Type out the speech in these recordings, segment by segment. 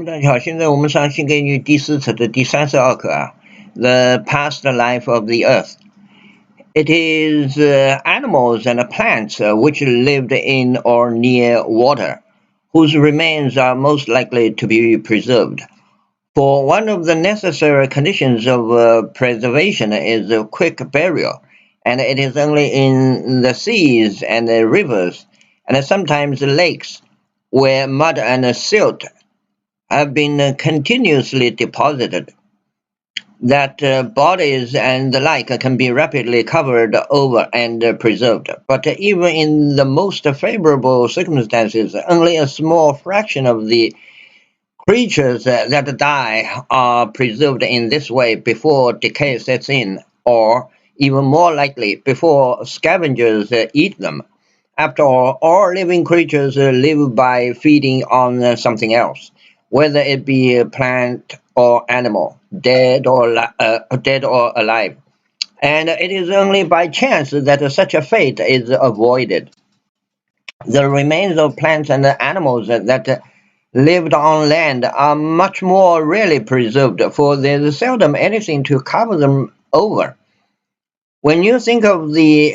大家好，现在我们上新概念英语第四册的第32课啊。The past life of the earth. It is animals and plants which lived in or near water, whose remains are most likely to be preserved. For one of the necessary conditions of preservation is a quick burial, and it is only in the seas and the rivers, and sometimes lakes, where mud and silt have been continuously deposited, that bodies and the like can be rapidly covered over and preserved. But even in the most favorable circumstances, only a small fraction of the creatures that die are preserved in this way before decay sets in, or even more likely, before scavengers eat them. After all living creatures live by feeding on something else, whether it be a plant or animal, dead or alive. And it is only by chance that such a fate is avoided. The remains of plants and animals that lived on land are much more rarely preserved, for there is seldom anything to cover them over. When you think of the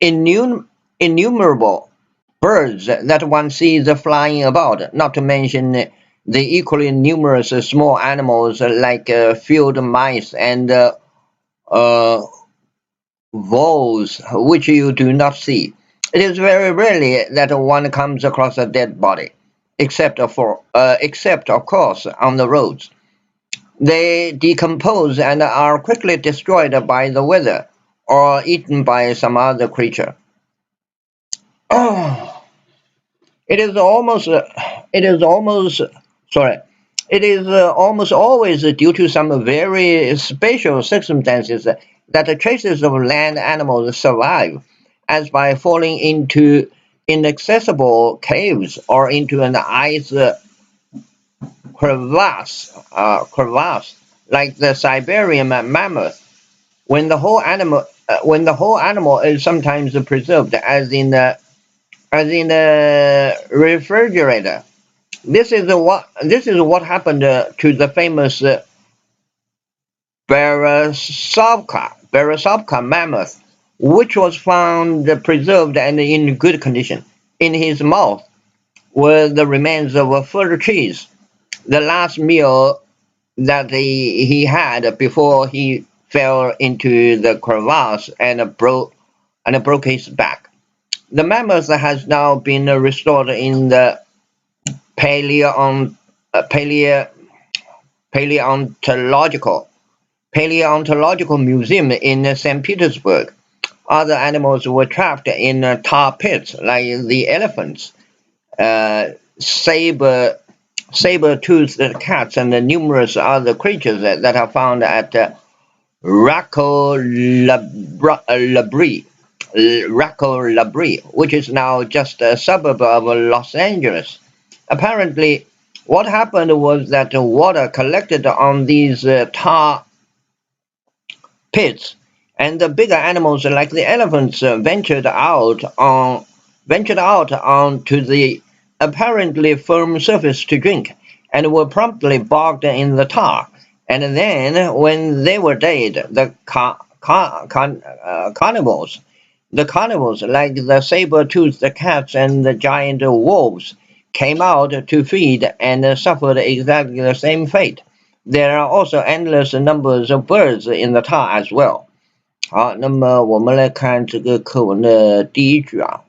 innumerable birds that one sees flying about, not to mention the equally numerous small animals like field mice and voles, which you do not see. It is very rarely that one comes across a dead body, except of course on the roads. They decompose and are quickly destroyed by the weather or eaten by some other creature. Oh, it is almost always due to some very special circumstances that the traces of land animals survive, as by falling into inaccessible caves or into an ice crevasse, like the Siberian mammoth. When the whole animal is sometimes preserved, as in the refrigerator. This is what happened to the famous Beresovka mammoth, which was found preserved and in good condition. In his mouth were the remains of a fir cheese, the last meal that he had before he fell into the crevasse and broke his back. The mammoth has now been restored in the Paleon, paleo, paleontological museum in St. Petersburg. Other animals were trapped in tar pits, like the elephants, saber-toothed cats, and numerous other creatures that are found at Racco-Labrie, which is now just a suburb of Los Angeles. Apparently, what happened was that water collected on these tar pits, and the bigger animals like the elephants ventured out onto the apparently firm surface to drink, and were promptly bogged in the tar. And then, when they were dead, the carnivores, like the saber-toothed cats and the giant wolves, came out to feed and suffered exactly the same fate. There are also endless numbers of birds in the tar as well. 好，那么我们来看这个课文的第一句啊。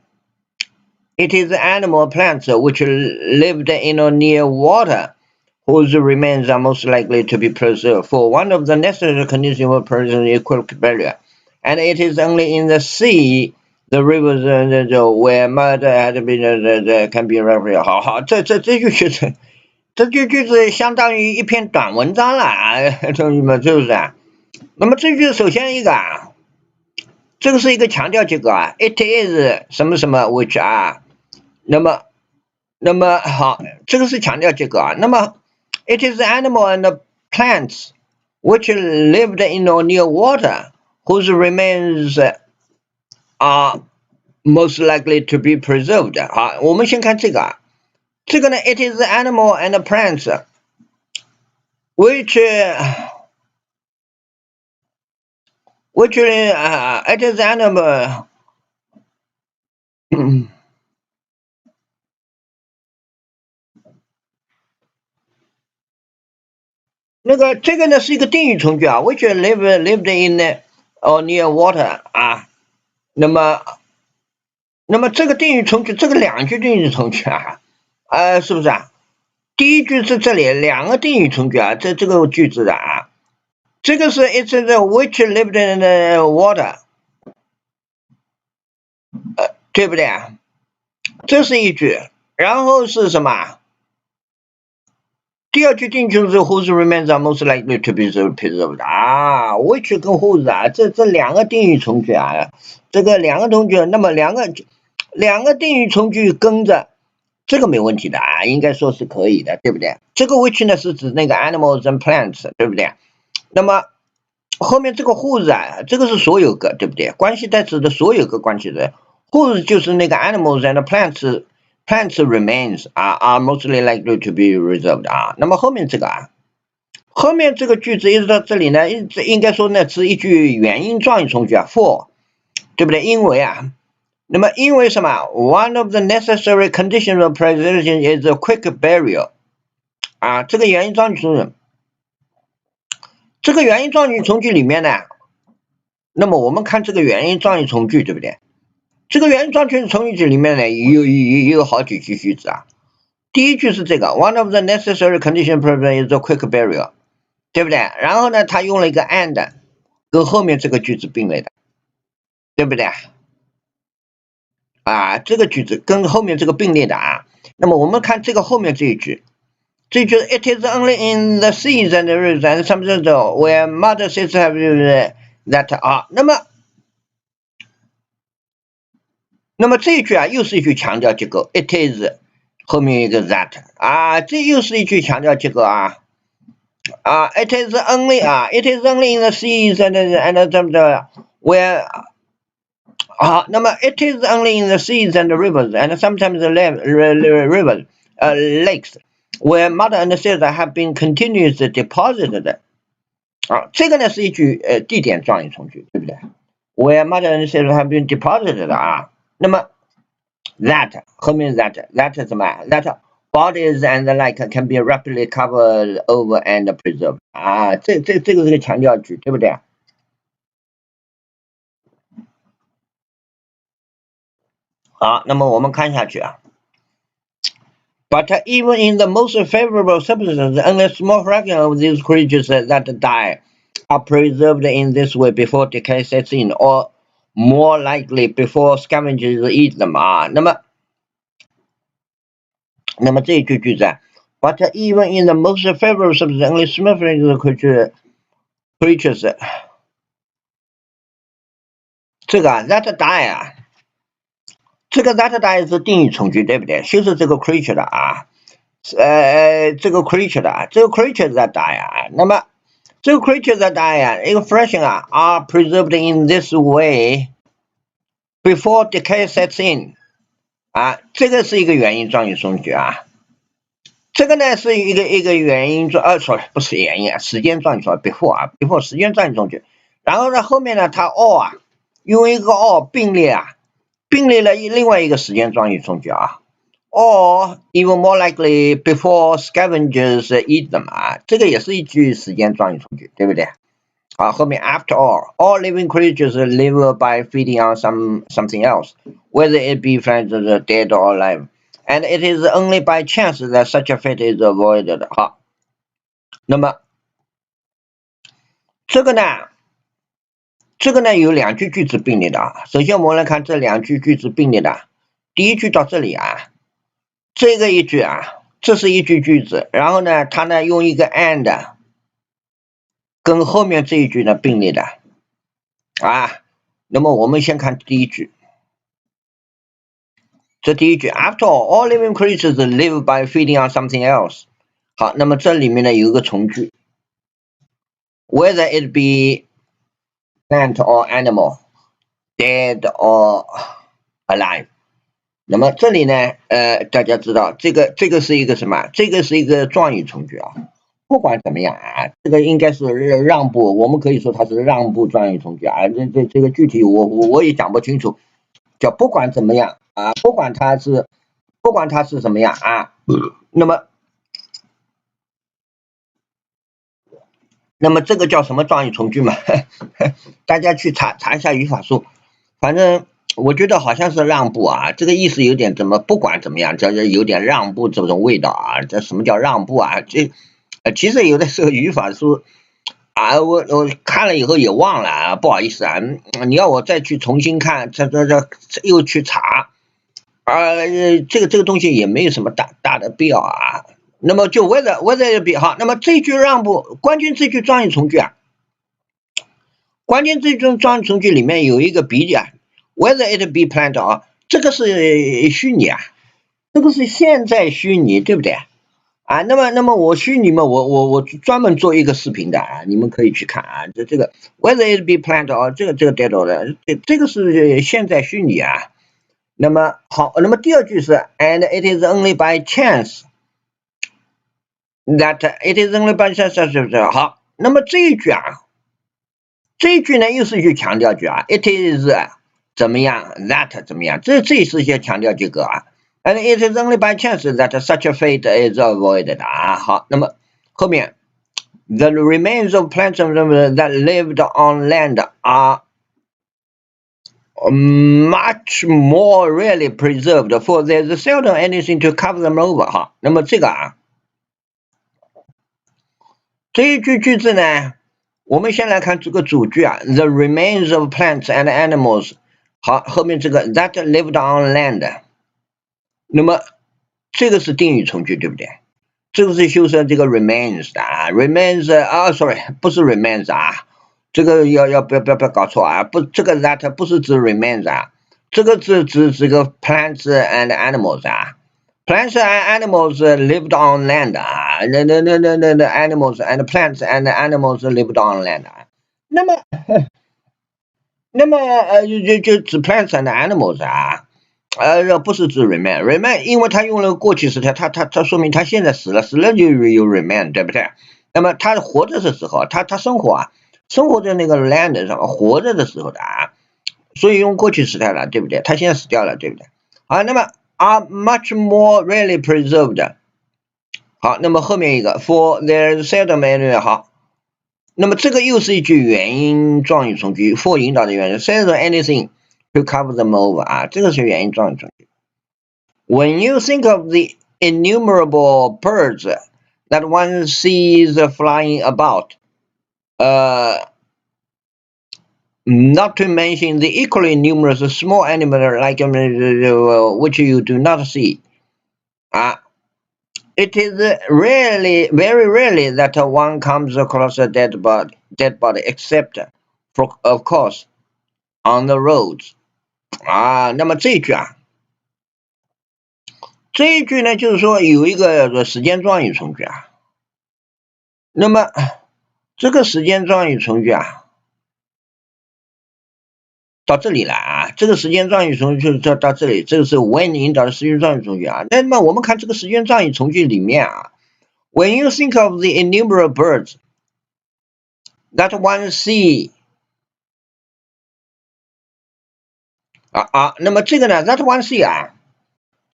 It is animal plants which lived in or near water, whose remains are most likely to be preserved. For one of the necessary conditions of preservation is quick burial, and it is only in the sea, the rivers, where mud had been can be repaired. 好，这句句子相当于一篇短文章了啊，同学们，是不是啊？那么这句首先一个啊，这个是一个强调结构啊 ，it is 什么什么 which are，那么好，这个是强调结构啊。那么 it is animal and plants which lived in or near water, whose remains are most likely to be preserved. 好，我们先看这个啊。这个呢 ，it is animal and plants which it is animal 那个这个呢是一个定语从句啊 ，which lived in or near water 啊。那么这个定语从句，这个两句定语从句啊，是不是啊？第一句是这里两个定语从句啊，这个句子的啊，这个是 it's the which lived in the water，对不对啊？这是一句，然后是什么？第二句定语是 whose remains are most likely to be preserved 啊 ，which 跟 whose 啊，这两个定语从句啊，这个两个从句，那么两个定语从句跟着，这个没问题的啊，应该说是可以的，对不对？这个 which 呢是指那个 animals and plants， 对不对？那么后面这个 whose 啊，这个是所有个，对不对？关系代词的所有个关系的 whose 就是那个 animals and plants remains are mostly likely to be reserved 啊。那么后面这个啊，后面这个句子一直到这里呢，应该说呢是一句原因状语从句啊 ，for， 对不对？因为啊，那么因为什么 ？One of the necessary conditions of preservation is a quick burial 啊，这个原因状语从句，这个原因状语从句里面呢，那么我们看这个原因状语从句，对不对？这个原因状语从句里面呢，有好几句句子啊。第一句是这个 ，One of the necessary conditions preservation is a quick burial， 对不对？然后呢，他用了一个 and， 跟后面这个句子并列的，对不对？啊，这个句子跟后面这个并列的啊。那么我们看这个后面这一句，这一句 It is only in the seas and the rivers and some where mother says that 啊，那么这一句啊，又是一句强调结构 ，it is 后面一个 that 啊，这又是一句强调结构啊。it is only it is only in the seas and where 那么 it is only in the seas and the rivers and sometimes the rivers lakes where mother and sailors have been continuously deposited 这个呢是一句地点状语从句，对不对 ？Where mother and sailors have been deposited 啊，那么 that 后面 that 什么 that bodies and the like can be rapidly covered over and preserved 啊，这个是个强调句，对不对？好，那么我们看下去啊。But even in the most favorable circumstances, only a small fraction of these creatures that die are preserved in this way before decay sets in, or more likely before scavengers eat them 啊。那么这一句句子啊 ，But even in the most favorable circumstances, only a small fraction of creatures 这个that die 啊，这个 that die 是定语从句，对不对？就是这个 creature 的啊。这个 creature 的啊，这个 creature that die 啊，那么这个 creature that die 啊，一个 fraction 啊 are preserved in this way before decay sets in 啊，这个是一个原因状语从句啊，这个呢是一个原因状，sorry 不是原因啊，时间状语从 before 时间状语从句，然后呢后面呢它 or 啊，用一个 or 并列了另外一个时间状语从句啊。Or even more likely before scavengers eat them 啊，这个也是一句时间状语从句，对不对？后面 after all living creatures live by feeding on something else, whether it be friends dead or alive, and it is only by chance that such a fate is avoided 好，那么这个呢有两句句子并列的啊。首先我们来看这两句句子并列的，第一句到这里啊。这个一句啊，这是一句句子，然后呢，它呢用一个 and 跟后面这一句呢并列的啊。那么我们先看第一句，这第一句 ，After all living creatures live by feeding on something else。好，那么这里面呢有一个从句 ，whether it be plant or animal, dead or alive。那么这里呢，大家知道这个是一个什么？这个是一个状语从句啊。不管怎么样啊，这个应该是让步，我们可以说它是让步状语从句啊。这个具体我也讲不清楚，叫不管怎么样啊，不管它是怎么样啊，那么这个叫什么状语从句嘛？大家去查一下语法书，反正我觉得好像是让步啊，这个意思有点怎么不管怎么样，这有点让步这种味道啊。这什么叫让步啊？其实有的时候语法书啊，我看了以后也忘了啊，不好意思啊。你要我再去重新看，这又去查啊，这个东西也没有什么大的必要啊。那么就 whether be 好，那么这句让步，关键这句状语从句啊，关键这句状语从句里面有一个 be 啊 ，whether it be planned 啊，这个是虚拟啊，这个是现在虚拟，对不对？啊，那么我虚拟嘛，我专门做一个视频的啊，你们可以去看啊，这个 whether it be planned 啊，这个 data 的，这个是现在虚拟啊。那么好，那么第二句是 and it is only by chance that it is only by chance 是不是？好，那么这一句啊，这一句呢又是一句强调句啊 ，it is 怎么样 ，that 怎么样，这是一些强调句格啊。And it is only by chance that such a fate is avoided 啊。好，那么后面 the remains of plants that lived on land are much more rarely preserved, for there's seldom anything to cover them over 哈。那么这个啊，这一句句子呢，我们先来看这个主句啊 ，the remains of plants and animals。好，后面这个 that lived on land， 那么这个是定语从句，对不对？这个是修饰这个 remains 的啊 ，remains 啊 ，sorry， 不是 remains 啊，这个要不要搞错啊？不，这个 that 不是指 remains 啊，这个是指这个 plants and animals 啊。Plants and animals lived on land 啊，那 animals and plants and animals lived on land 啊。那么就指 plants and animals 啊。不是指 remain， 因为他用了过去时态，他说明他现在死了就有 remain， 对不对？那么他活着的时候，他生活啊，生活在那个 land 上，活着的时候的啊，所以用过去时态了，对不对？他现在死掉了，对不对？好，那么 are much more rarely preserved。好，那么后面一个 for their seldom any 好，那么这个又是一句原因状语从句 for 引导的原因 seldom anything to cover them over 啊，这个是原因状语从句。When you think of the innumerable birds that one sees flying about, not to mention the equally numerous small animals like which you do not see, it is very rarely that one comes across a dead body, except, of course, on the roads. 那么这一句啊。这一句呢，就是说有一个时间状语从句啊。那么这个时间状语从句啊，到这里来啊，这个时间状语从句就到这里，这个是 when 引导的时间状语从句啊。那么我们看这个时间状语从句里面啊 ，when you think of the innumerable birds that one see 那么这个呢 that one see 啊。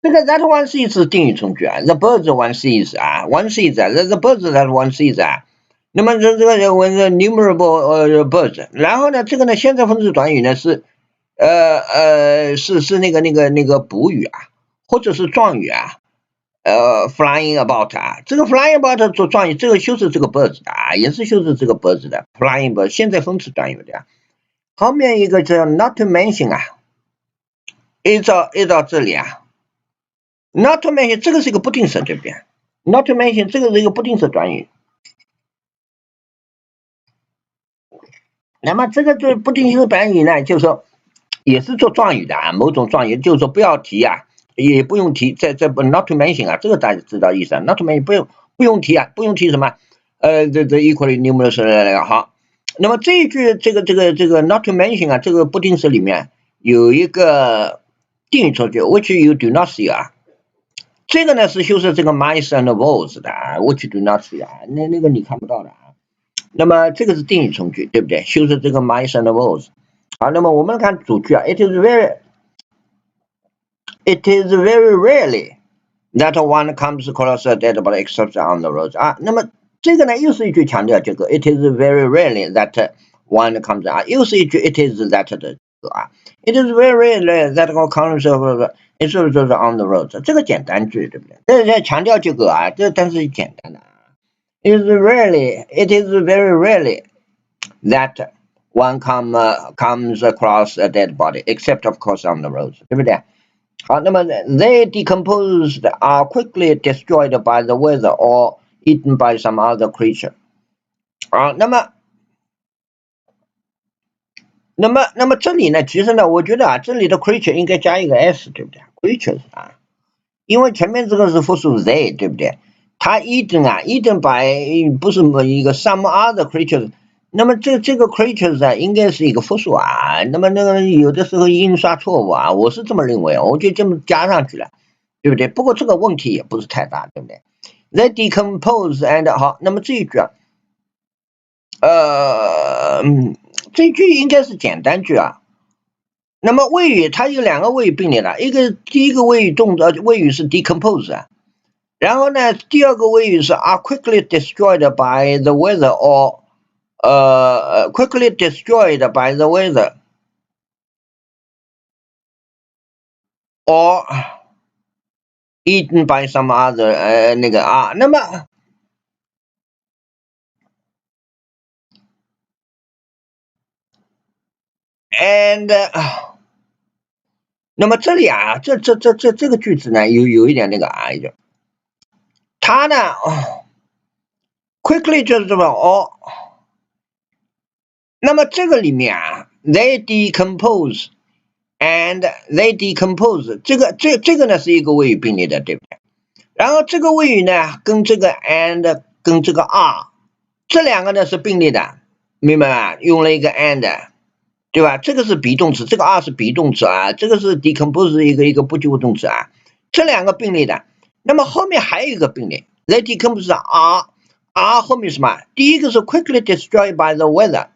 这个 that one sees 是定语从句啊 ，the birds one sees 啊 ，one sees 啊 ，the birds that one sees 啊。那么这个 numerable birds， 然后呢，这个呢，现在分词短语呢是是那个补语啊，或者是状语啊，flying about 啊，这个 flying about 做状语，这个修饰这个 birds 的啊，也是修饰这个 birds 的 flying bird， 现在分词短语的啊。后面一个叫 not to mention 啊，一到这里啊。Not to mention 这个是一个不定式，对不对 ？Not to mention 这个是一个不定式短语。那么这个做不定式短语呢，就是说也是做状语的啊，某种状语，就是说不要提啊，也不用提，这 not to mention 啊，这个大家知道意思啊 ，not to mention 不用提啊，不用提什么这 equally numerous 那个好。那么这一句这个 not to mention 啊，这个不定式里面有一个定语从句 which you do not see 啊，这个呢是修饰这个 mice and wolves 的啊 which do not see 啊，那个你看不到的啊。那么这个是定语从句，对不对？修饰这个 mice and wolves。好，那么我们看主句啊 ，it is very rarely that one comes across a dead body except on the roads 啊。那么这个呢又是一句强调这个 it is very rarely that one comes 啊，又是一句 it is that 的啊 ，it is very rarely that one comes except on the roads， 这个简单句对不对？这在强调这个啊，这但是简单的啊。it is very rarely that one comes across a dead body, except of course on the roads， 对不对？好，那么 they decomposed are quickly destroyed by the weather or eaten by some other creature。啊，那么这里呢，其实呢，我觉得啊，这里的 creature 应该加一个 s， 对不对 ？creatures 啊，因为前面这个是复数 they， 对不对？它 eaten by 不是一个 some other creatures。那么这个 creatures 啊，应该是一个复数啊。那么那个有的时候印刷错误啊，我是这么认为，我就这么加上去了，对不对？不过这个问题也不是太大，对不对 ？They decompose and 好，那么这一句啊，这一句应该是简单句啊。那么谓语它有两个谓语并列的，第一个谓语谓语是 decompose 啊，然后呢，第二个谓语是 are quickly destroyed by the weather or quickly destroyed by the weather or eaten by some other 那个啊，那么and 那么这里啊，这个句子呢，有一点那个啊，它呢quickly 就是什么哦，那么这个里面啊 ，they decompose and they decompose 这个呢是一个谓语并列的，对不对？然后这个谓语呢跟这个 and 跟这个 are 这两个呢是并列的，明白吗？用了一个 and， 对吧？这个是 be 动词，这个 are 是 be 动词啊，这个是 decompose 一个不及物动词啊，这两个并列的。那么后面还有一个并列 ，they decompose are 后面什么？第一个是 quickly destroyed by the weather，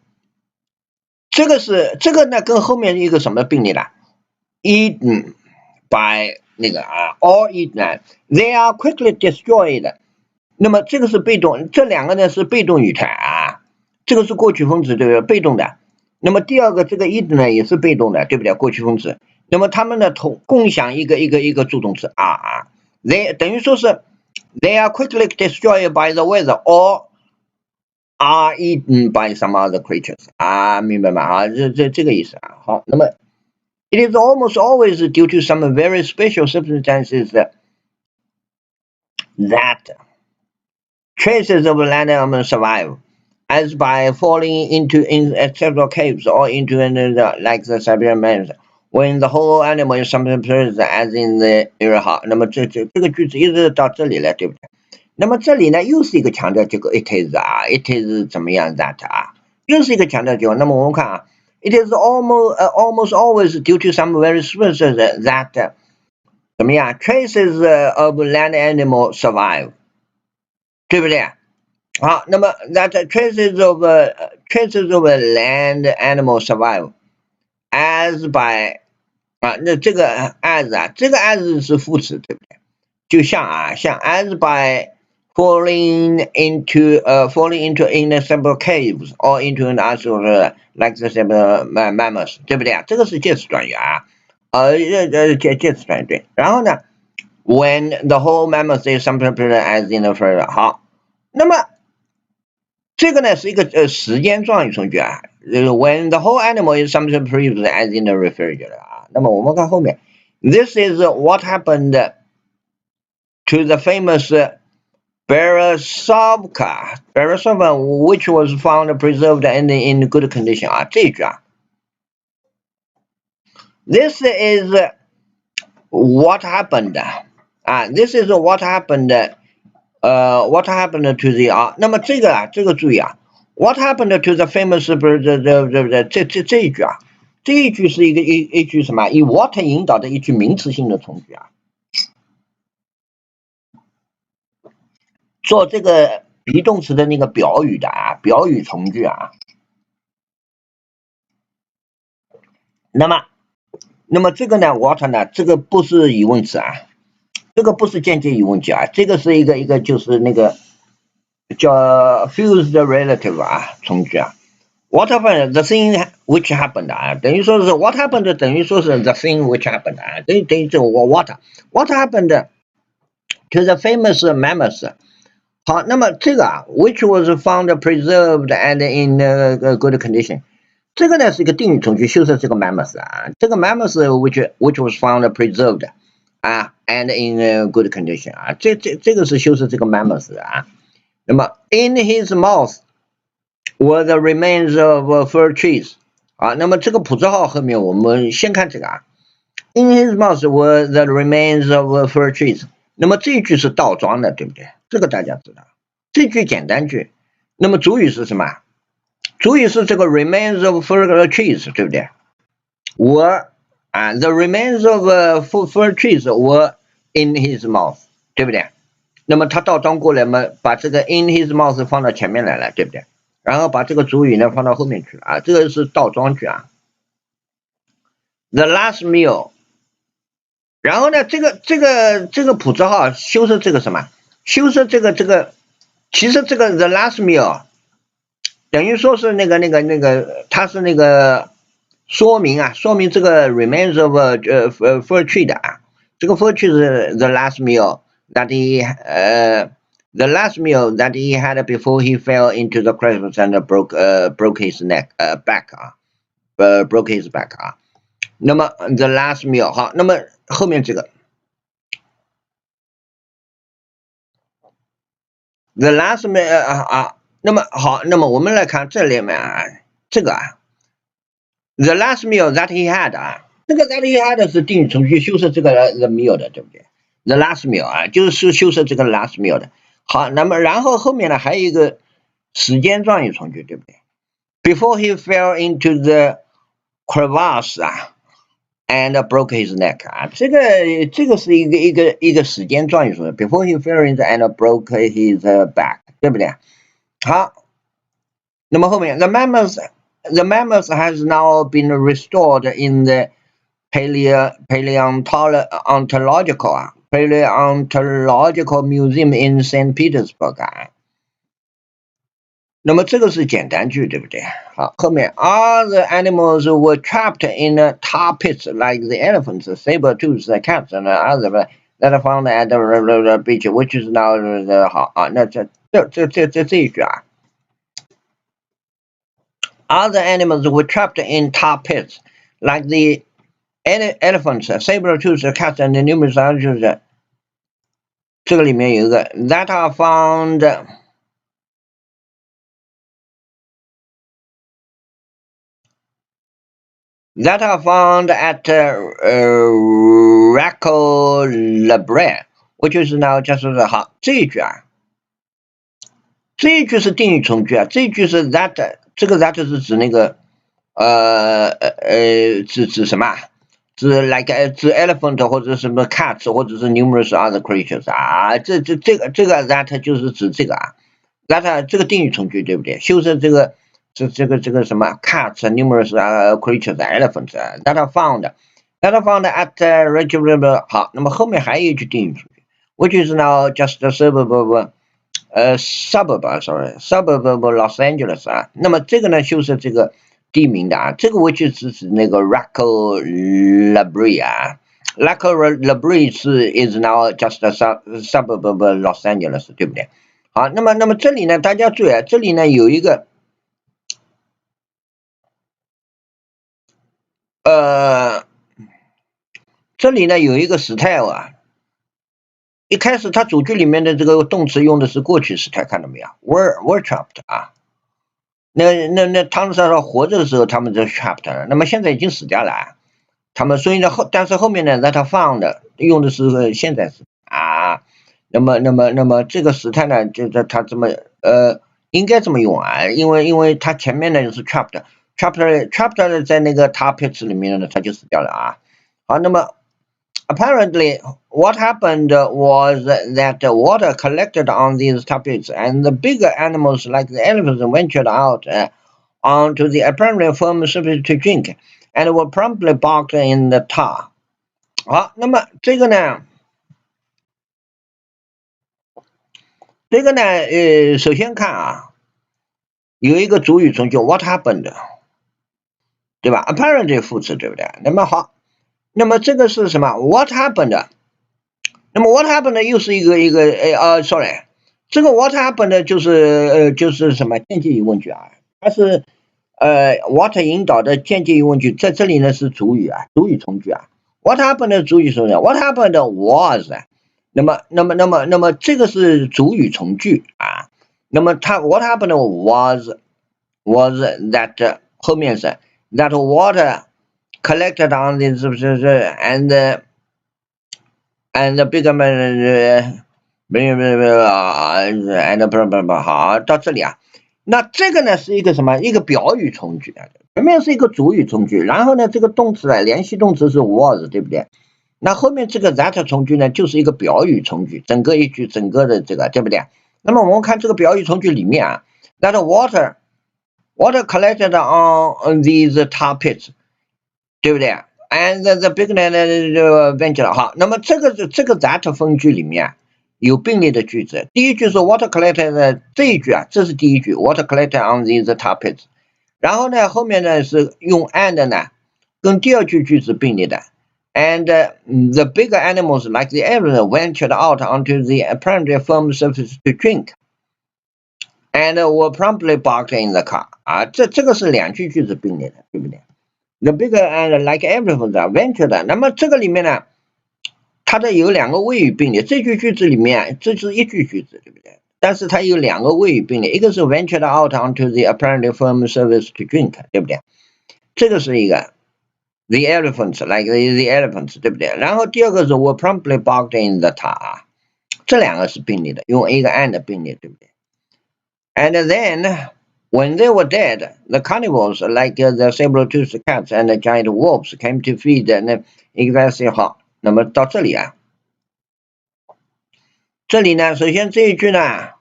这个呢跟后面一个什么并列的 ？eaten by 那个啊 ，or eaten， they are quickly destroyed。那么这个是被动，这两个呢是被动语态啊，这个是过去分词，对不对？被动的。那么第二个这个 eat 呢也是被动的，对不对？过去分词。那么它们呢共享一个助动词啊 ，they 等于说是 they are quickly destroyed by the weather or are eaten by some other creatures 啊，明白吗？啊，这个意思啊。好，那么 it is almost always due to some very special circumstances that traces of land animals survive, as by falling into several caves or into another, like the Siberian mammals, when the whole animal is sometimes present, as in the area. 好，那么这个句子一直到这里了，对不对？那么这里呢，又是一个强调结构 ，it is 啊 ，it is 怎么样 that 啊，又是一个强调结构。那么我们看啊 ，it is almost always due to some very special that 怎么样 traces of land animal survive， 对不对？好，那么 that traces of land animal survive as by 啊，那这个 as 啊，这个 as 是副词，对不对？就像 as by falling into inaccessible caves or into an isolate like the mammals， 对不对？这个是介词短语啊，介词短语对。然后呢 ，when the whole mammoth is sometimes present as in the first， 好，那么这个呢是一个时间状语从句啊，when the whole animal is sometimes present as in the refrigerator 啊。那么我们看后面 ，this is what happened to the famous Berezovka, which was found preserved and in good condition 啊，这一句啊 ，this is what happened 啊 ，this is what happened what happened to the 啊，那么这个注意啊 ，what happened to the famous 这一句啊，这一句是一句什么？以 water 引导的一句名词性的从句啊。做这个 be 动词的那个表语的啊，表语从句啊。那么这个呢 ，water 呢，这个不是疑问词啊，这个不是间接疑问句啊，这个是一个就是那个叫 fused relative 啊从句啊。What happened? The thing which happened 啊，等于说是 what happened 等于说是 the thing which happened 啊，等于这个 what happened to the famous mammoth。好，那么这个啊 ，which was found preserved and in good condition， 这个呢是一个定语从句，修饰这个 mammoth 啊，这个 mammoth which was found preserved 啊 and in good condition 啊，这个是修饰这个 mammoth 啊。那么 in his mouth were the remains of fir trees 啊，那么这个普字号后面我们先看这个啊 ，in his mouth were the remains of fir trees。那么这一句是倒装的，对不对？这个大家知道。这句简单句，那么主语是什么？主语是这个 remains of fir trees， 对不对？were 啊 ，the remains of fir trees were in his mouth， 对不对？那么它倒装过来嘛，把这个 in his mouth 放到前面来了，对不对？然后把这个主语呢放到后面去了啊，这个是倒装句啊。The last meal。然后呢，这个普字号修饰这个什么？修饰这个，其实这个 the last meal 等于说是那个，它是那个说明这个 remains of fir tree 的啊，这个 fir tree 是 the last meal that the last meal that he had before he fell into the crevice and broke his back 啊broke his back 啊。那么 the last meal 好，那么后面这个 the last meal 那么好，那么我们来看这里面啊，这个啊 the last meal that he had 啊，这个 that he had 是定语从句修饰这个 the meal 的，对不对 ？the last meal 啊，就是修饰这个 last meal 的。好，那么然后后面呢还有一个时间状语从句，对不对 ？Before he fell into the crevasse 啊。And broke his neck 啊，这个是一个时间状语说的 ，before he fell into and broke his back， 对不对？好，那么后面 the mammoth has now been restored in the paleontological museum in St. Petersburg 啊。那么这个是简单句，对不对？好，后面 other animals were trapped in tar pits like the elephants, saber-toothed cats, and other that are found at the beach, which is now 好啊，那这一句啊 ，other animals were trapped in tar pits like the elephants, saber-toothed cats, and numerous others。这个里面有一个 that are found。That are found at Racco Labre， 我就是呢，就是好这一句啊，这一句是定语从句啊，这一句是 that， 这个 that 是指那个指什么？指 指 elephant 或者什么 cats 或者是 numerous other creatures 啊，这个 that 就是指这个啊 ，that 这个定语从句对不对？修饰这个。这个什么 cats, numerous creatures, elephants that are found at regular 好，那么后面还有一句定语从句 ，which is now just a suburb of suburb of Los Angeles 啊，那么这个呢修饰这个地名的啊，这个 which 是指那个 Racco Labre 啊 ，Racco Labre is now just a suburb of Los Angeles， 对不对？好，那么这里呢，大家注意啊，这里呢有一个。这里呢有一个 style 啊，一开始它主句里面的这个动词用的是过去时态，看到没有 ？were trapped 啊，那汤姆说活着的时候他们就 trapped， 那么现在已经死掉了啊，他们所以呢但是后面呢 that found 用的是现在时啊，那么这个时态呢，就是它这么应该这么用啊，因为它前面呢是 trapped。chapter 在那个 tar pits 里面呢，它就死掉了啊。好，那么 apparently what happened was that the water collected on these tar pits, and the bigger animals like the elephants ventured out onto the apparently firm surface to drink, and were promptly bogged in the tar. 好，那么这个呢，首先看啊，有一个主语从句 what happened， 对吧 ？apparently 副词，对不对？那么好，那么这个是什么 ？what happened？ 那么 what happened 又是一个sorry， 这个 what happened 就是什么间接疑问句啊？它是what 引导的间接疑问句，在这里呢是主语啊，主语从句啊。what happened 的主语是什么 ？what happened was， 那么这个是主语从句啊。那么它 what happened was that 后面是 that water collected on this and the bigger and 好，到这里啊，那这个呢是一个什么？一个表语从句啊，前面是一个主语从句，然后呢这个动词啊，联系动词是 was， 对不对？那后面这个 that 从句呢，就是一个表语从句，整个一句，整个的这个，对不对？那么我们看这个表语从句里面啊 ，that water collected on these tar pits， 对不对 ？And the big venture 好，那么这个 that 分句里面有并列的句子，第一句是 water collected 这一句啊，这是第一句 water collected on these tar pits， 然后呢后面呢是用 and 呢跟第二句句子并列的。And the bigger animals, like the elephant, ventured out onto the apparently firm surface to drink, and were promptly bogged in the car. 啊，这个是两句句子并列的，对不对 ？The bigger and like elephants ventured. 那么这个里面呢，它的有两个谓语并列。这句句子里面，这是一句句子，对不对？但是它有两个谓语并列，一个是 ventured out onto the apparently firm surface to drink， 对不对？这个是一个。The elephants, like the elephants， 对不对？然后第二个是 were promptly bogged in the tar， 啊，这两个是并列的，用一个 and 并列，对不对 ？And then when they were dead, the carnivores, like the saber-toothed cats and the giant wolves, came to feed. And exactly 好，那么到这里啊，这里呢，首先这一句呢。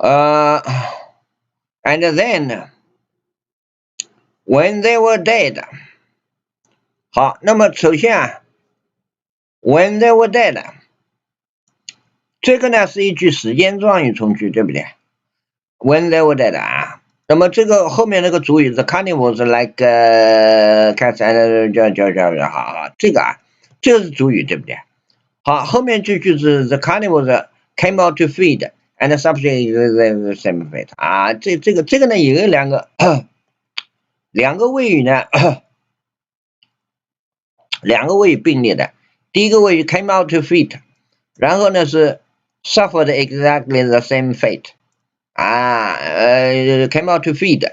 And then when they were dead， 好，那么首先啊 ，when they were dead， 这个呢是一句时间状语从句，对不对 ？When they were dead 啊，那么这个后面那个主语 the carnivores like cats and 好，这个啊，这个是主语，对不对？好，后面这句是 the carnivores came out to feed and subject the same fate 啊，这个呢也有两个谓语呢，两个谓语并列的。第一个谓语 came out to feed， 然后呢是 suffered exactly the same fate 啊came out to feed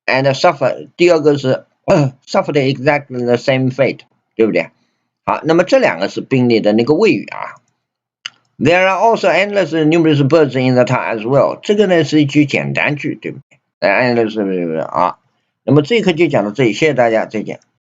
and suffer， 第二个是suffered exactly the same fate， 对不对？好，那么这两个是并列的那个谓语啊。There are also endless numerous birds in the tar as well。这个呢是一句简单句，对不对？endless 啊。那么这一课就讲到这里，谢谢大家，再见。